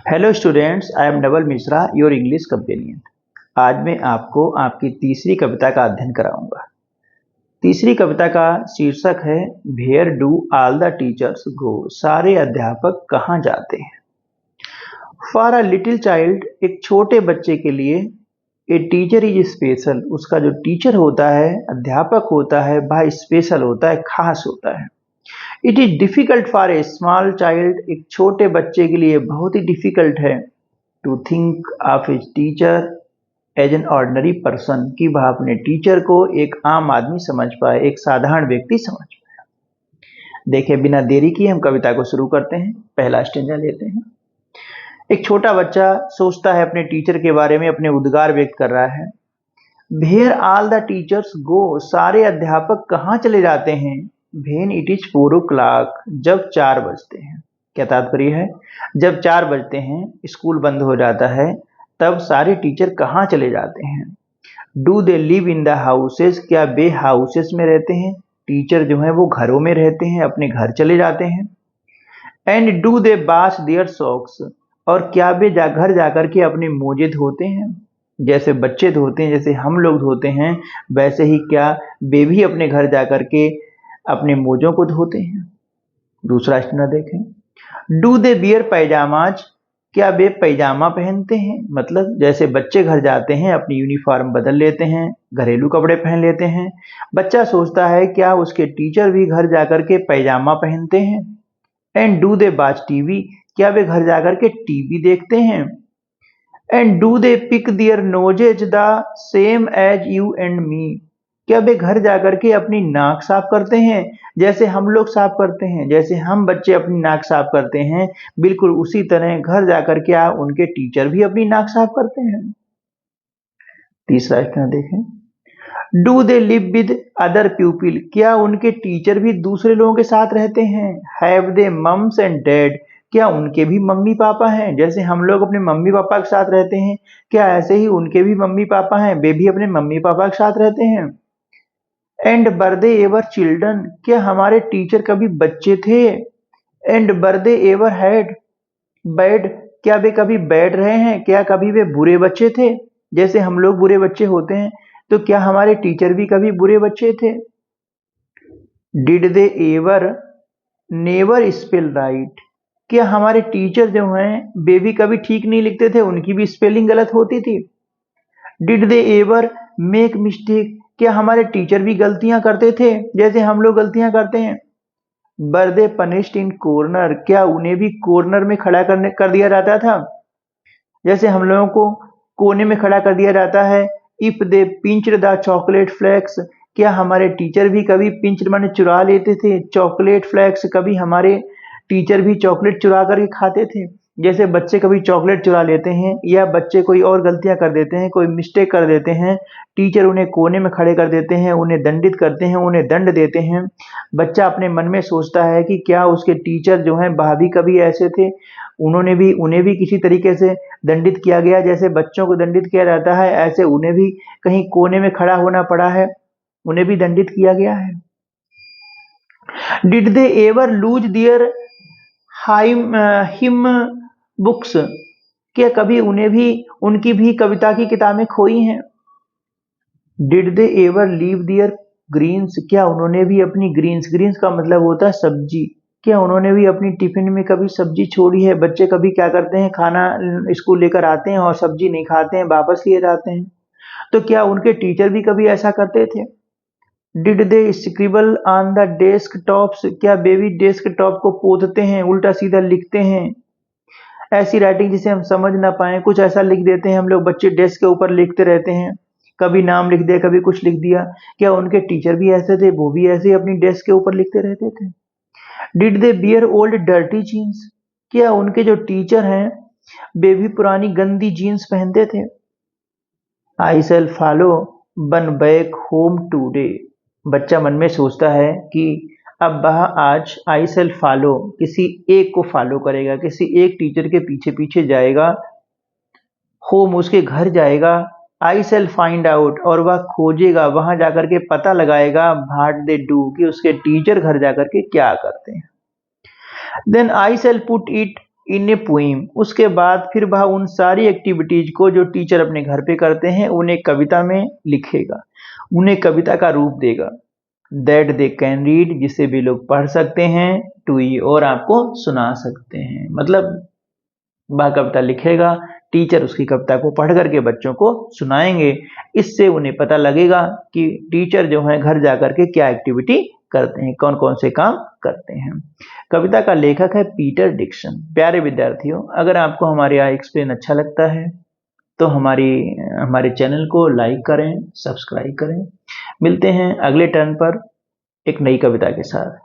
Hello students, I am Naval Mishra, your English companion. आज मैं आपको आपकी तीसरी कविता का अध्ययन कराऊंगा। तीसरी कविता का शीर्षक है where do all the teachers go. सारे अध्यापक कहाँ जाते हैं। फॉर अ लिटिल चाइल्ड, एक छोटे बच्चे के लिए, ए टीचर इज स्पेशल। उसका जो टीचर होता है, अध्यापक होता है, वह स्पेशल होता है, खास होता है। It is difficult for a small child, एक छोटे बच्चे के लिए बहुत ही डिफिकल्ट है to think of his teacher as an ordinary person, कि वह अपने टीचर को एक आम आदमी समझ पाए, एक साधारण व्यक्ति समझ पाए। देखिए, बिना देरी किए हम कविता को शुरू करते हैं। पहला स्टेंजा लेते हैं। एक छोटा बच्चा सोचता है अपने टीचर के बारे में, अपने उद्गार व्यक्त कर रहा है। Where all the teachers go, सारे अध्यापक कहाँ चले जाते हैं। वेन इट इज 4 o'clock, जब 4 बजते हैं। क्या तात्पर्य है, जब 4 बजते हैं, स्कूल बंद हो जाता है, तब सारे टीचर कहाँ चले जाते हैं। Do they live in the houses, क्या वे हाउसेस में रहते हैं। टीचर जो है वो घरों में रहते हैं, अपने घर चले जाते हैं। And do they wash their socks, और क्या वे घर जाकर के अपने मोजे धोते हैं। जैसे बच्चे धोते हैं, जैसे हम लोग धोते हैं, वैसे ही क्या वे भी अपने घर जाकर के अपने मोजों को धोते हैं। दूसरा स्टेटमेंट देखें। डू दे वियर पैजामाज, क्या वे पैजामा पहनते हैं। मतलब जैसे बच्चे घर जाते हैं, अपनी यूनिफॉर्म बदल लेते हैं, घरेलू कपड़े पहन लेते हैं। बच्चा सोचता है क्या उसके टीचर भी घर जाकर के पैजामा पहनते हैं। And do they watch TV, क्या वे घर जाकर के टीवी देखते हैं। And do they pick their noses the same as you and me, क्या वे घर जाकर के अपनी नाक साफ करते हैं, जैसे हम लोग साफ करते हैं। जैसे हम बच्चे अपनी नाक साफ करते हैं, बिल्कुल उसी तरह घर जाकर के उनके टीचर भी अपनी नाक साफ करते हैं। तीसरा स्टेटमेंट देखें। Do they live with other people, क्या उनके टीचर भी दूसरे लोगों के साथ रहते हैं। Have they mums and dad, क्या उनके भी मम्मी पापा हैं। जैसे हम लोग अपने मम्मी पापा के साथ रहते हैं, क्या ऐसे ही उनके भी मम्मी पापा हैं, वे भी अपने मम्मी पापा के साथ रहते हैं। And were they ever children, क्या हमारे टीचर कभी बच्चे थे। And were they ever had bad, क्या वे कभी बैड रहे हैं, क्या कभी वे बुरे बच्चे थे। जैसे हम लोग बुरे बच्चे होते हैं, तो क्या हमारे टीचर भी कभी बुरे बच्चे थे। Did they ever never spell right, क्या हमारे टीचर जो हैं वे भी कभी ठीक नहीं लिखते थे, उनकी भी स्पेलिंग गलत होती थी। Did they ever make mistake, क्या हमारे टीचर भी गलतियां करते थे, जैसे हम लोग गलतियां करते हैं। वर दे पनिश्ड इन कॉर्नर, क्या उन्हें भी कॉर्नर में खड़ा कर दिया जाता था, जैसे हम लोगों को कोने में खड़ा कर दिया जाता है। If they pinched the chocolate flakes, क्या हमारे टीचर भी कभी पिंच माने चुरा लेते थे चॉकलेट फ्लेक्स, कभी हमारे टीचर भी चॉकलेट चुरा करके खाते थे। जैसे बच्चे कभी चॉकलेट चुरा लेते हैं, या बच्चे कोई और गलतियां कर देते हैं, कोई मिस्टेक कर देते हैं, टीचर उन्हें कोने में खड़े कर देते हैं, उन्हें दंडित करते हैं, उन्हें दंड देते हैं। बच्चा अपने मन में सोचता है कि क्या उसके टीचर जो हैं वह भी कभी ऐसे थे, उन्हें भी किसी तरीके से दंडित किया गया, जैसे बच्चों को दंडित किया जाता है, ऐसे उन्हें भी कहीं कोने में खड़ा होना पड़ा है, उन्हें भी दंडित किया गया है। Did they ever lose their hymn books, क्या कभी उन्हें भी उनकी भी कविता की किताबें खोई हैं। Did they ever leave their greens, क्या उन्होंने भी अपनी ग्रीन्स का मतलब होता है सब्जी, क्या उन्होंने भी अपनी टिफिन में कभी सब्जी छोड़ी है। बच्चे कभी क्या करते हैं, खाना स्कूल लेकर आते हैं और सब्जी नहीं खाते हैं, वापस लिए जाते हैं। तो क्या उनके टीचर भी कभी ऐसा करते थे। Did they scribble on the desk tops, क्या बेबी डेस्क टॉप को पोतते हैं, उल्टा सीधा लिखते हैं, ऐसी राइटिंग जिसे हम समझ ना पाए, कुछ ऐसा लिख देते हैं हम लोग। बच्चे डेस्क के ऊपर लिखते रहते हैं, कभी नाम लिख दिया, कभी कुछ लिख दिया। क्या उनके टीचर भी ऐसे थे, वो भी ऐसे ही अपनी डेस्क के ऊपर लिखते रहते थे। Did they wear old dirty jeans, क्या उनके जो टीचर हैं वे भी पुरानी गंदी जीन्स पहनते थे। I shall follow one back home today, बच्चा मन में सोचता है कि अब वह आज आई शैल फॉलो किसी एक को फॉलो करेगा, किसी एक टीचर के पीछे पीछे जाएगा, होम उसके घर जाएगा। आई शैल फाइंड आउट, और वह खोजेगा, वहां जाकर के पता लगाएगा व्हाट दे डू, कि उसके टीचर घर जाकर के क्या करते हैं। Then I shall put it in a poem. उसके बाद फिर वह उन सारी एक्टिविटीज को जो टीचर अपने घर पे करते हैं उन्हें कविता में लिखेगा, उन्हें कविता का रूप देगा। दैट दे कैन रीड, जिसे भी लोग पढ़ सकते हैं, टू यू, और आपको सुना सकते हैं। मतलब वह कविता लिखेगा, टीचर उसकी कविता को पढ़ करके बच्चों को सुनाएंगे। इससे उन्हें पता लगेगा कि टीचर जो है घर जाकर के क्या एक्टिविटी करते हैं, कौन कौन से काम करते हैं। कविता का लेखक है पीटर डिक्सन। प्यारे विद्यार्थियों, अगर आपको हमारे यहाँ एक्सप्लेन अच्छा लगता है तो हमारे चैनल को लाइक करें, सब्सक्राइब करें। मिलते हैं अगले टर्न पर एक नई कविता के साथ।